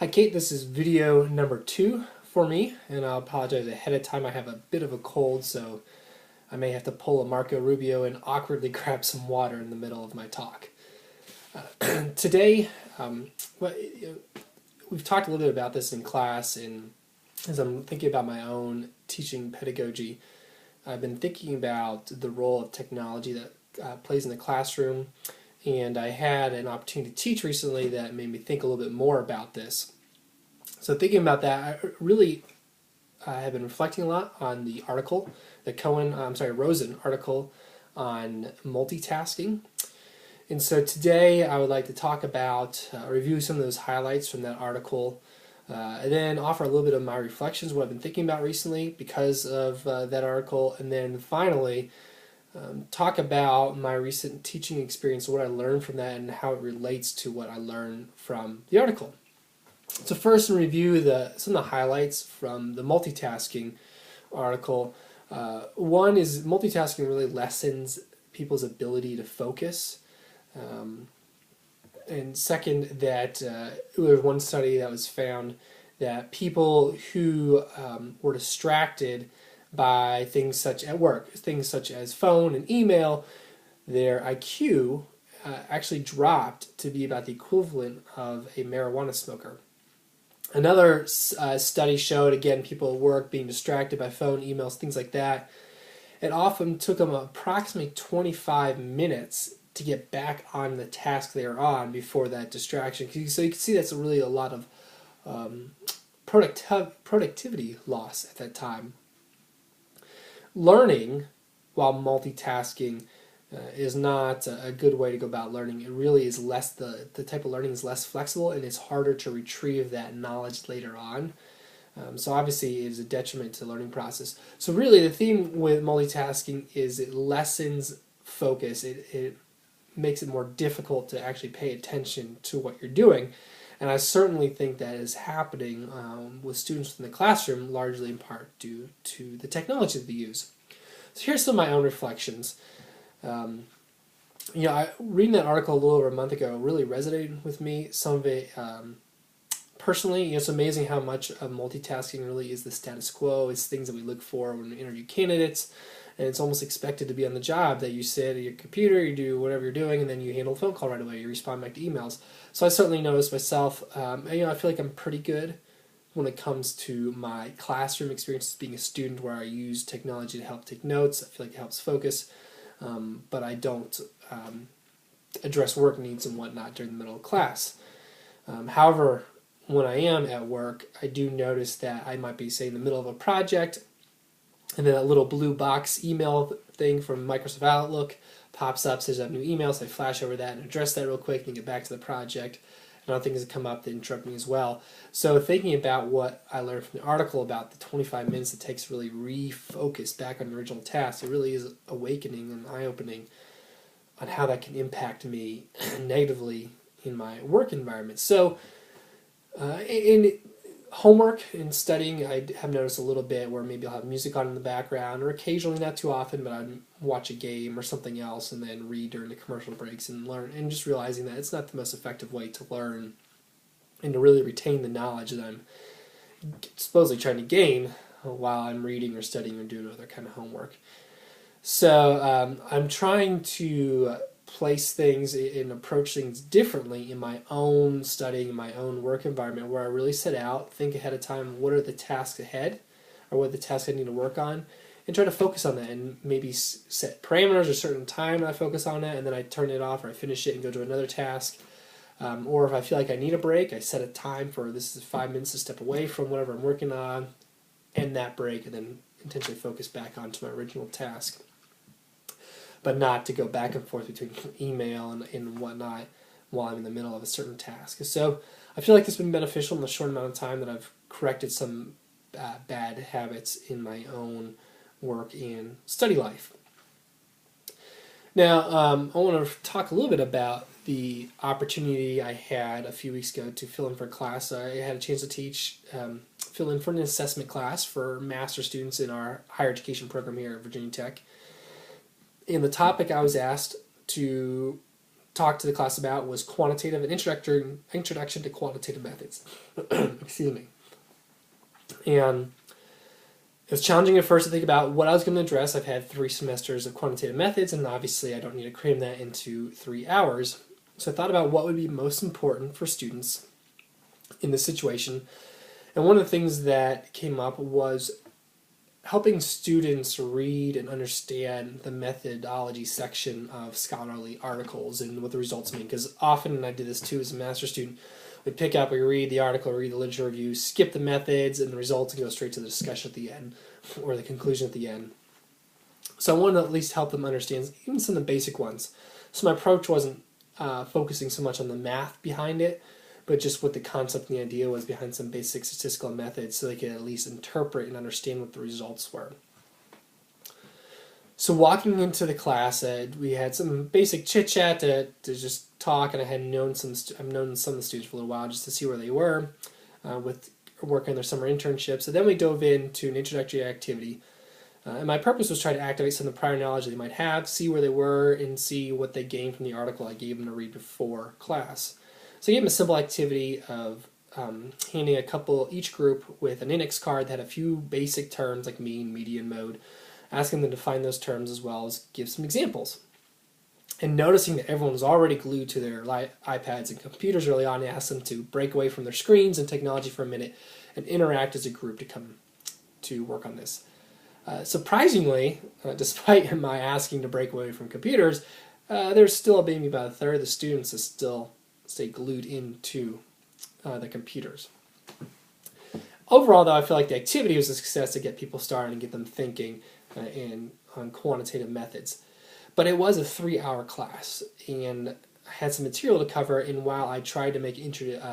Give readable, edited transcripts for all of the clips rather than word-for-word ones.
Hi Kate, this is video number 2 for me, and I'll apologize ahead of time. I have a bit of a cold, so I may have to pull a Marco Rubio and awkwardly grab some water in the middle of my talk. Today, we've talked a little bit about this in class, and as I'm thinking about my own teaching pedagogy, I've been thinking about the role of technology that plays in the classroom, and I had an opportunity to teach recently that made me think a little bit more about this. So thinking about that, I have been reflecting a lot on the article, the Rosen article on multitasking. And so today I would like to talk about, review some of those highlights from that article, and then offer a little bit of my reflections, what I've been thinking about recently because of that article, and then finally talk about my recent teaching experience, what I learned from that, and how it relates to what I learned from the article. So first, in review some of the highlights from the multitasking article. One is multitasking really lessens people's ability to focus. And second, that there was one study that was found that people who were distracted by things such as phone and email, their IQ actually dropped to be about the equivalent of a marijuana smoker. Another study showed, again, people at work being distracted by phone, emails, things like that. It often took them approximately 25 minutes to get back on the task they were on before that distraction. So you can see that's really a lot of productivity loss at that time. Learning while multitasking is not a good way to go about learning. It really is the type of learning is less flexible, and it's harder to retrieve that knowledge later on. So obviously it is a detriment to the learning process. So really the theme with multitasking is it lessens focus. It makes it more difficult to actually pay attention to what you're doing. And I certainly think that is happening with students in the classroom, largely in part due to the technology that they use. So here's some of my own reflections. Reading that article a little over a month ago really resonated with me. Some of it personally, it's amazing how much of multitasking really is the status quo. It's things that we look for when we interview candidates, and it's almost expected to be on the job that you sit at your computer, you do whatever you're doing, and then you handle the phone call right away. You respond back to emails. So I certainly noticed myself. I feel like I'm pretty good when it comes to my classroom experience as being a student, where I use technology to help take notes. I feel like it helps focus, but I don't address work needs and whatnot during the middle of class. However, when I am at work, I do notice that I might be, say, in the middle of a project, and then that little blue box email thing from Microsoft Outlook pops up, says I have new emails, so I flash over that and address that real quick and get back to the project. And other things that come up that interrupt me as well. So thinking about what I learned from the article about the 25 minutes it takes to really refocus back on the original task, it really is awakening and eye-opening on how that can impact me negatively in my work environment. So in homework and studying, I have noticed a little bit where maybe I'll have music on in the background, or occasionally, not too often, but I'd watch a game or something else and then read during the commercial breaks and learn, and just realizing that it's not the most effective way to learn and to really retain the knowledge that I'm supposedly trying to gain while I'm reading or studying or doing other kind of homework. So I'm trying to place things and approach things differently in my own studying, in my own work environment, where I really set out, think ahead of time, what are the tasks ahead, or what are the tasks I need to work on, and try to focus on that, and maybe set parameters, a certain time I focus on it, and then I turn it off, or I finish it and go to another task. Or if I feel like I need a break, I set a time for this is 5 minutes to step away from whatever I'm working on, end that break, and then intentionally focus back onto my original task. But not to go back and forth between email and whatnot while I'm in the middle of a certain task. So I feel like this has been beneficial in the short amount of time that I've corrected some bad habits in my own work and study life. Now, I want to talk a little bit about the opportunity I had a few weeks ago to fill in for a class. I had a chance to fill in for an assessment class for master students in our higher education program here at Virginia Tech. And the topic I was asked to talk to the class about was quantitative and introduction to quantitative methods. Excuse me. And it was challenging at first to think about what I was going to address. I've had 3 semesters of quantitative methods, and obviously I don't need to cram that into 3 hours. So I thought about what would be most important for students in this situation. And one of the things that came up was helping students read and understand the methodology section of scholarly articles and what the results mean. Because often, and I did this too as a master's student, we pick up, we read the article, read the literature review, skip the methods and the results, and go straight to the discussion at the end, or the conclusion at the end. So I wanted to at least help them understand even some of the basic ones. So my approach wasn't focusing so much on the math behind it, but just what the concept and the idea was behind some basic statistical methods so they could at least interpret and understand what the results were. So walking into the class, we had some basic chit-chat to just talk, and I've known some of the students for a little while just to see where they were with working on their summer internships. So then we dove into an introductory activity. And my purpose was try to activate some of the prior knowledge they might have, see where they were, and see what they gained from the article I gave them to read before class. So I gave them a simple activity of handing each group with an index card that had a few basic terms like mean, median, mode, asking them to define those terms as well as give some examples. And noticing that everyone was already glued to their iPads and computers early on, I asked them to break away from their screens and technology for a minute and interact as a group to come to work on this. Surprisingly, despite my asking to break away from computers, there's still maybe about a third of the students that still stay glued into the computers. Overall, though, I feel like the activity was a success to get people started and get them thinking on quantitative methods. But it was a 3-hour class, and I had some material to cover, and while I tried to make it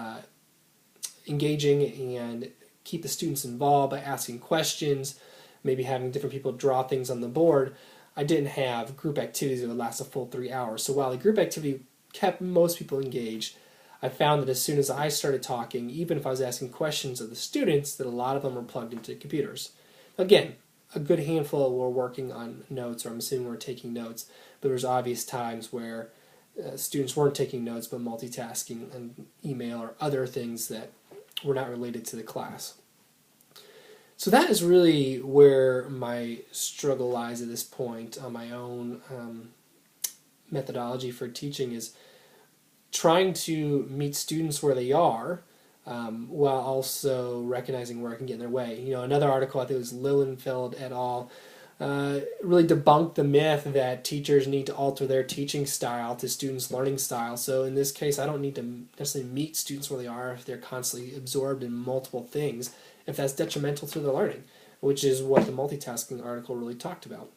engaging and keep the students involved by asking questions, maybe having different people draw things on the board, I didn't have group activities that would last a full 3 hours. So while the group activity kept most people engaged, I found that as soon as I started talking, even if I was asking questions of the students, that a lot of them were plugged into computers. Again, a good handful were working on notes, or I'm assuming were taking notes, but there was obvious times where students weren't taking notes but multitasking and email or other things that were not related to the class. So that is really where my struggle lies at this point on my own methodology for teaching, is trying to meet students where they are while also recognizing where I can get in their way. You know, another article, I think it was Lilienfeld et al., really debunked the myth that teachers need to alter their teaching style to students' learning style. So in this case, I don't need to necessarily meet students where they are if they're constantly absorbed in multiple things, if that's detrimental to their learning, which is what the multitasking article really talked about.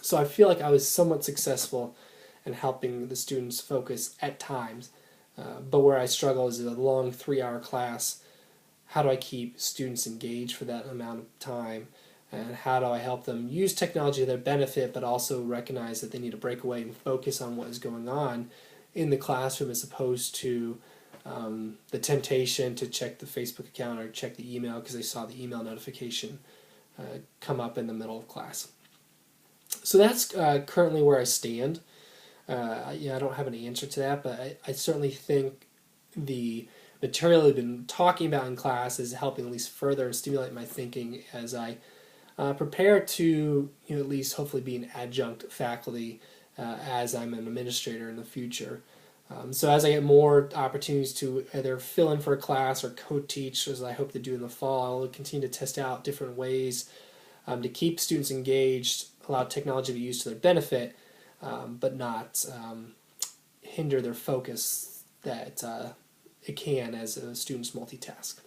So I feel like I was somewhat successful in helping the students focus at times, but where I struggle is a long 3-hour class. How do I keep students engaged for that amount of time? And how do I help them use technology to their benefit, but also recognize that they need to break away and focus on what is going on in the classroom, as opposed to the temptation to check the Facebook account or check the email because they saw the email notification come up in the middle of class. So that's currently where I stand. I don't have an answer to that, but I certainly think the material I've been talking about in class is helping at least further stimulate my thinking as I prepare to at least hopefully be an adjunct faculty as I'm an administrator in the future. So as I get more opportunities to either fill in for a class or co-teach, as I hope to do in the fall, I'll continue to test out different ways to keep students engaged, allow technology to be used to their benefit, but not hinder their focus that it can as students multitask.